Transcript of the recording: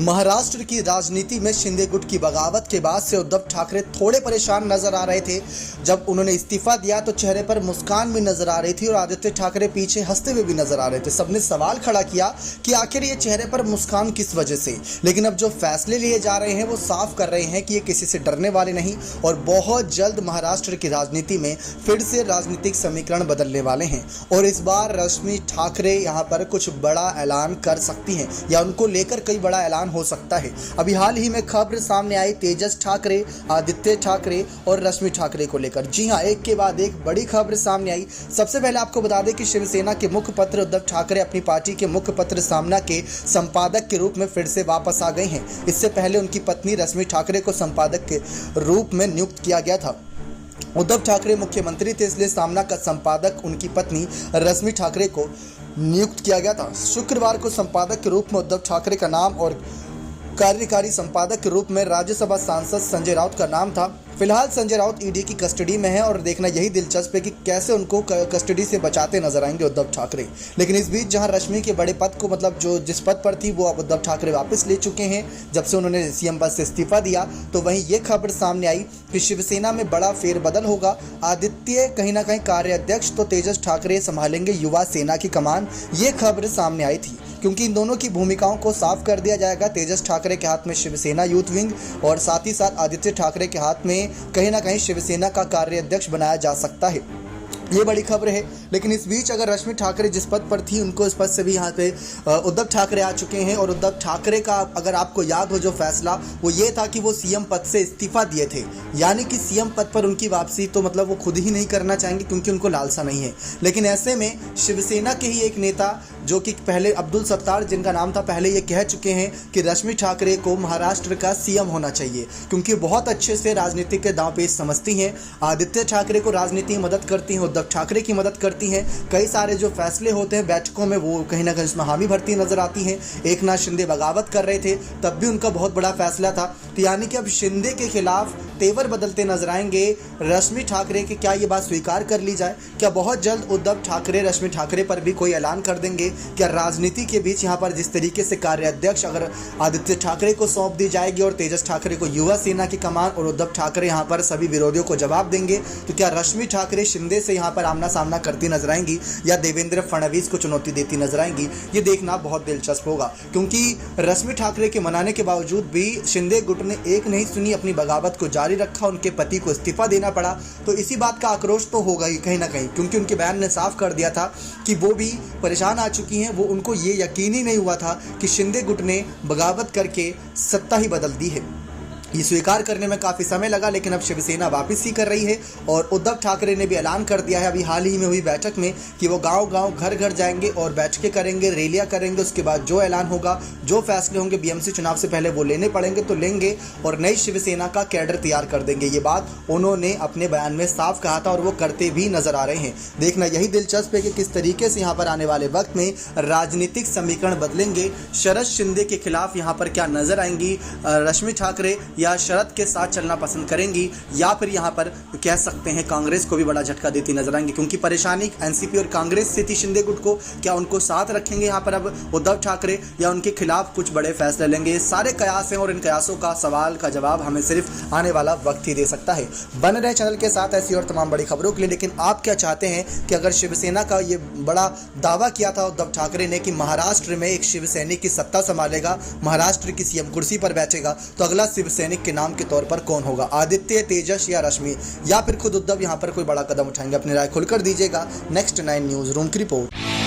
महाराष्ट्र की राजनीति में शिंदे गुट की बगावत के बाद से उद्धव ठाकरे थोड़े परेशान नजर आ रहे थे। जब उन्होंने इस्तीफा दिया तो चेहरे पर मुस्कान भी नजर आ रही थी और आदित्य ठाकरे पीछे हंसते हुए भी नजर आ रहे थे। सबने सवाल खड़ा किया कि आखिर ये चेहरे पर मुस्कान किस वजह से। लेकिन अब जो फैसले लिए जा रहे हैं वो साफ कर रहे हैं कि ये किसी से डरने वाले नहीं और बहुत जल्द महाराष्ट्र की राजनीति में फिर से राजनीतिक समीकरण बदलने वाले हैं। और इस बार रश्मि ठाकरे यहाँ पर कुछ बड़ा ऐलान कर सकती हैं या उनको लेकर कई बड़ा ऐलान हो सकता है। अभी हाल ही में खबर सामने आई तेजस ठाकरे, आदित्य ठाकरे और रश्मि ठाकरे को लेकर। जी हां, एक के बाद एक बड़ी खबर सामने आई। सबसे पहले आपको बता दें कि शिवसेना के मुखपत्र उद्धव ठाकरे अपनी पार्टी के मुखपत्र सामना के संपादक के रूप में फिर से वापस आ गए हैं। इससे पहले उनकी पत्नी रश्मि ठाकरे को संपादक के रूप में नियुक्त किया गया था। उद्धव ठाकरे मुख्यमंत्री थे, इसलिए सामना का संपादक उनकी पत्नी रश्मि ठाकरे को नियुक्त किया गया था। शुक्रवार को संपादक के रूप में उद्धव ठाकरे का नाम और कार्यकारी संपादक के रूप में राज्यसभा सांसद संजय राउत का नाम था। फिलहाल संजय राउत ईडी की कस्टडी में है और देखना यही दिलचस्प है कि कैसे उनको कस्टडी से बचाते नजर आएंगे उद्धव ठाकरे। लेकिन इस बीच जहां रश्मि के बड़े पद को जो जिस पद पर थी वो अब उद्धव ठाकरे वापस ले चुके हैं जब से उन्होंने सीएम पद से इस्तीफा दिया, तो वहीं ये खबर सामने आई कि शिवसेना में बड़ा फेरबदल होगा। आदित्य कहीं ना कहीं कार्याध्यक्ष तो तेजस ठाकरे संभालेंगे युवा सेना की कमान। ये खबर सामने आई थी क्योंकि इन दोनों की भूमिकाओं को साफ कर दिया जाएगा। तेजस ठाकरे के हाथ में शिवसेना यूथ विंग और साथ ही साथ आदित्य ठाकरे के हाथ में कहीं ना कहीं शिवसेना का कार्याध्यक्ष बनाया जा सकता है। ये बड़ी खबर है। लेकिन इस बीच अगर रश्मि ठाकरे जिस पद पर थी उनको इस पद से भी यहाँ पे उद्धव ठाकरे आ चुके हैं। और उद्धव ठाकरे का अगर आपको याद हो जो फैसला वो ये था कि वो सीएम पद से इस्तीफा दिए थे, यानी कि सीएम पद पर उनकी वापसी तो मतलब वो खुद ही नहीं करना चाहेंगे क्योंकि उनको लालसा नहीं है। लेकिन ऐसे में शिवसेना के ही एक नेता जो कि पहले अब्दुल सत्तार जिनका नाम था, पहले ये कह चुके हैं कि रश्मि ठाकरे को महाराष्ट्र का सीएम होना चाहिए क्योंकि बहुत अच्छे से राजनीति के दांव पेच समझती हैं। आदित्य ठाकरे को राजनीति में मदद करती हैं, उद्धव ठाकरे की मदद करती हैं। कई सारे जो फैसले होते हैं बैठकों में वो कहीं ना कहीं उसमें हामी भरती नजर आती हैं। एकनाथ शिंदे बगावत कर रहे थे तब भी उनका बहुत बड़ा फैसला था। तो यानी कि अब शिंदे के खिलाफ तेवर बदलते नजर आएंगे रश्मि ठाकरे के। क्या ये बात स्वीकार कर ली जाए? क्या बहुत जल्द उद्धव ठाकरे रश्मि ठाकरे पर भी कोई ऐलान कर देंगे? क्या राजनीति के बीच यहाँ पर जिस तरीके से कार्याध्यक्ष अगर आदित्य ठाकरे को सौंप दी जाएगी और तेजस ठाकरे को युवा सेना की कमान और उद्धव ठाकरे यहाँ पर सभी विरोधियों को जवाब देंगे, तो क्या रश्मि ठाकरे शिंदे से यहाँ पर आमना सामना करती नजर आएंगी या देवेंद्र फडणवीस को चुनौती देती नजर आएंगी? ये देखना बहुत दिलचस्प होगा क्योंकि रश्मि ठाकरे के मनाने के बावजूद भी शिंदे गुट ने एक नहीं सुनी, अपनी बगावत को जारी रखा। उनके पति को इस्तीफा देना पड़ा। तो इसी बात का आक्रोश तो होगा ही कहीं ना कहीं क्योंकि उनके बयान ने साफ कर दिया था कि वो भी परेशान आ चुकी हैं। वो उनको ये यकीन ही नहीं हुआ था कि शिंदे गुट ने बगावत करके सत्ता ही बदल दी है। ये स्वीकार करने में काफ़ी समय लगा लेकिन अब शिवसेना वापस ही कर रही है। और उद्धव ठाकरे ने भी ऐलान कर दिया है अभी हाल ही में हुई बैठक में कि वो गांव-गांव घर-घर जाएंगे और बैठकें करेंगे, रैलियां करेंगे। उसके बाद जो ऐलान होगा, जो फैसले होंगे बीएमसी चुनाव से पहले वो लेने पड़ेंगे तो लेंगे और नई शिवसेना का कैडर तैयार कर देंगे। ये बात उन्होंने अपने बयान में साफ कहा था और वो करते भी नजर आ रहे हैं। देखना यही दिलचस्प है कि किस तरीके से यहाँ पर आने वाले वक्त में राजनीतिक समीकरण बदलेंगे। शरद शिंदे के खिलाफ यहाँ पर क्या नजर आएंगी रश्मि ठाकरे या शरद के साथ चलना पसंद करेंगी या फिर यहाँ पर कह सकते हैं कांग्रेस को भी बड़ा झटका देती नजर आएंगी क्योंकि परेशानी एनसीपी और कांग्रेस से थी शिंदे गुट को। क्या उनको साथ रखेंगे यहाँ पर अब उद्धव ठाकरे या उनके खिलाफ कुछ बड़े फैसले लेंगे? ये सारे कयास हैं और इन कयासों का सवाल का जवाब हमें सिर्फ आने वाला वक्त ही दे सकता है। बने रहे चैनल के साथ ऐसी और तमाम बड़ी खबरों के लिए। लेकिन आप क्या चाहते हैं कि अगर शिवसेना का ये बड़ा दावा किया था उद्धव ठाकरे ने कि महाराष्ट्र में एक शिवसैनिक की सत्ता संभालेगा, महाराष्ट्र की सीएम कुर्सी पर बैठेगा, तो अगला शिवसैनिक के नाम के तौर पर कौन होगा? आदित्य, तेजस या रश्मि या फिर खुद उद्धव यहाँ पर कोई बड़ा कदम उठाएंगे? अपनी राय खुलकर दीजिएगा। नेक्स्ट 9 न्यूज रूम की रिपोर्ट।